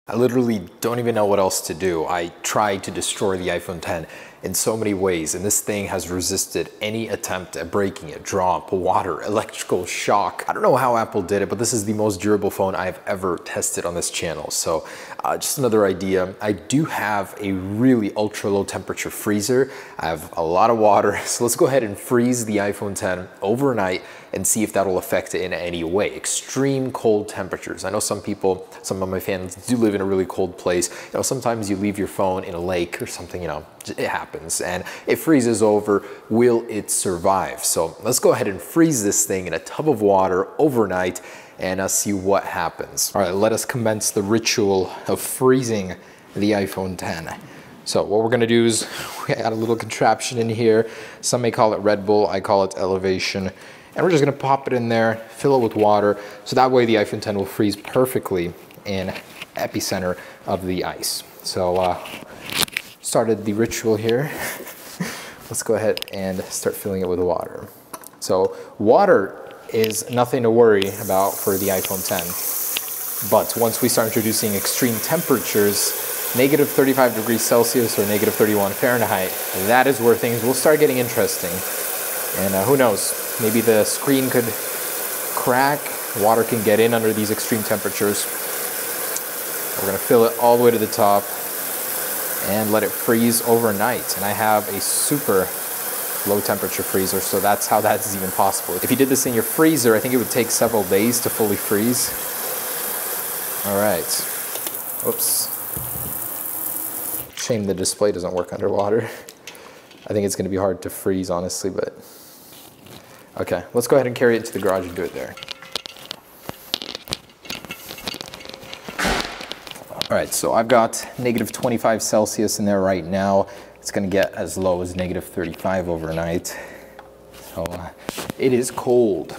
I literally don't even know what else to do. I tried to destroy the iPhone X in so many ways, and this thing has resisted any attempt at breaking it. Drop, water, electrical shock. I don't know how Apple did it, but this is the most durable phone I've ever tested on this channel. So just another idea. I do have a really ultra low temperature freezer. I have a lot of water, so let's go ahead and freeze the iPhone X overnight and see if that'll affect it in any way. Extreme cold temperatures. I know some people, some of my fans do live in a really cold place. You know, sometimes you leave your phone in a lake or something, you know, it happens and it freezes over. Will it survive? So let's go ahead and freeze this thing in a tub of water overnight and see what happens. All right, let us commence the ritual of freezing the iPhone X. So what we're gonna do is we got a little contraption in here. Some may call it Red Bull, I call it Elevation. And we're just gonna pop it in there, fill it with water, so that way the iPhone X will freeze perfectly in epicenter of the ice. So started the ritual here. Let's go ahead and start filling it with water. So water is nothing to worry about for the iPhone X. But once we start introducing extreme temperatures, negative 35 degrees Celsius or negative 31 Fahrenheit, that is where things will start getting interesting. And who knows, maybe the screen could crack, water can get in under these extreme temperatures. We're gonna fill it all the way to the top and let it freeze overnight. And I have a super low temperature freezer, so that's how that's even possible. If you did this in your freezer, I think it would take several days to fully freeze. All right, oops. Shame the display doesn't work underwater. I think it's gonna be hard to freeze, honestly, but okay, let's go ahead and carry it to the garage and do it there. All right, so I've got negative 25 Celsius in there right now. It's gonna get as low as negative 35 overnight. So it is cold.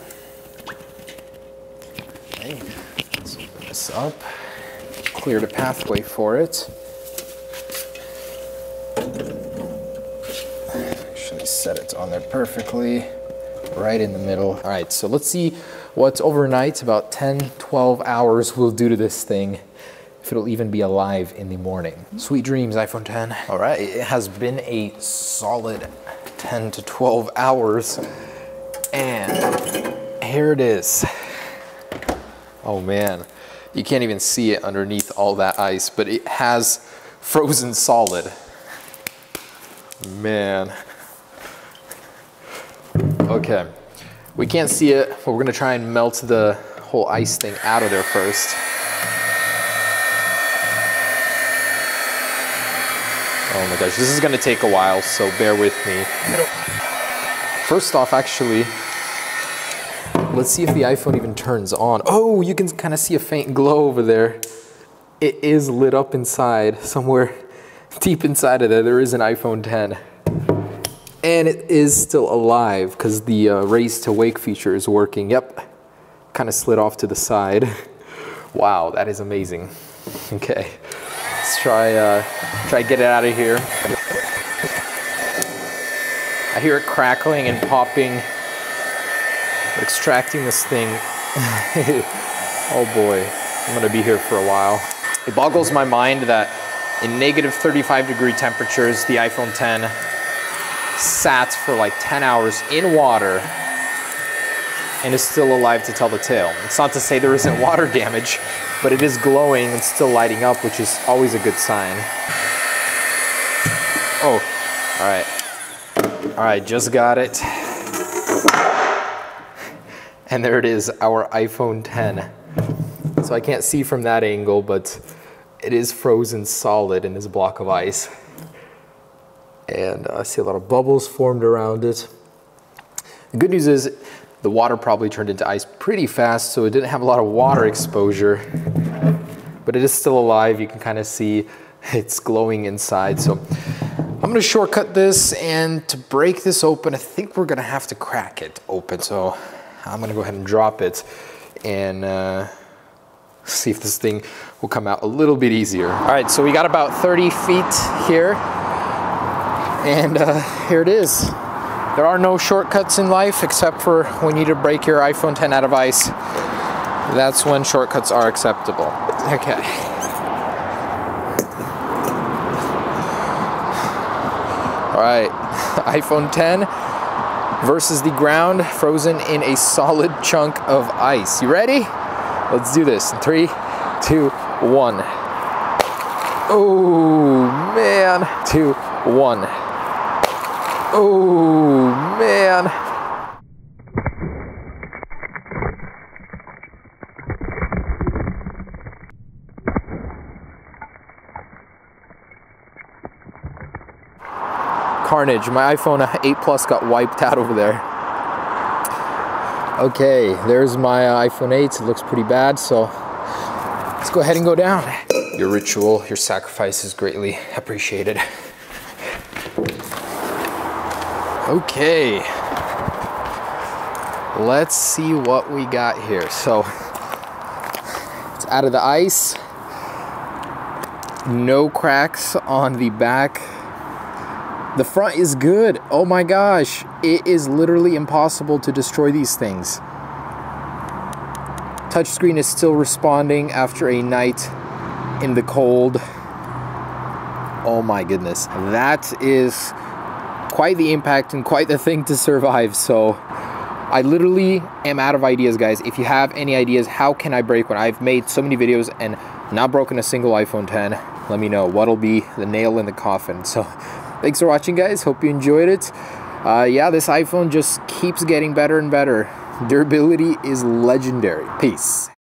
Okay, let's open this up. Cleared a pathway for it. Actually set it on there perfectly. Right in the middle. All right, so let's see what overnight, about 10, 12 hours will do to this thing, if it'll even be alive in the morning. Sweet dreams, iPhone X. All right, it has been a solid 10 to 12 hours, and here it is. Oh man, you can't even see it underneath all that ice, but it has frozen solid. Man. Okay, we can't see it, but we're gonna try and melt the whole ice thing out of there first. Oh my gosh, this is gonna take a while, so bear with me. First off, actually, let's see if the iPhone even turns on. Oh, you can kind of see a faint glow over there. It is lit up inside, somewhere deep inside of there. There is an iPhone X. And it is still alive because the raise to wake feature is working. Yep, kind of slid off to the side. Wow, that is amazing. Okay, let's try get it out of here. I hear it crackling and popping. We're extracting this thing. Oh boy, I'm gonna be here for a while. It boggles my mind that in negative 35 degree temperatures, the iPhone X sat for like 10 hours in water and is still alive to tell the tale. It's not to say there isn't water damage, but it is glowing and still lighting up, which is always a good sign. Oh, all right. All right, just got it. And there it is, our iPhone X. So I can't see from that angle, but it is frozen solid in this block of ice. And I see a lot of bubbles formed around it. The good news is the water probably turned into ice pretty fast, so it didn't have a lot of water exposure, but it is still alive. You can kind of see it's glowing inside. So I'm gonna shortcut this, and to break this open, I think we're gonna have to crack it open. So I'm gonna go ahead and drop it and see if this thing will come out a little bit easier. All right, so we got about 30 feet here. And here it is. There are no shortcuts in life except for when you need to break your iPhone X out of ice. That's when shortcuts are acceptable. Okay. All right, iPhone 10 versus the ground, frozen in a solid chunk of ice. You ready? Let's do this. 3, 2, 1. Oh man. 2, 1. Oh man. Carnage. My iPhone 8 Plus got wiped out over there. Okay, there's my iPhone 8. It looks pretty bad, so let's go ahead and go down. Your ritual, your sacrifice is greatly appreciated. Okay, let's see what we got here. So it's out of the ice. No cracks on the back. The front is good. Oh my gosh, it is literally impossible to destroy these things. Touchscreen is still responding after a night in the cold. Oh my goodness, that is quite the impact and quite the thing to survive. So I literally am out of ideas, guys. If you have any ideas, how can I break one? I've made so many videos and not broken a single iPhone 10. Let me know what'll be the nail in the coffin. So thanks for watching, guys. Hope you enjoyed it. Yeah, this iPhone just keeps getting better and better. Durability is legendary. Peace.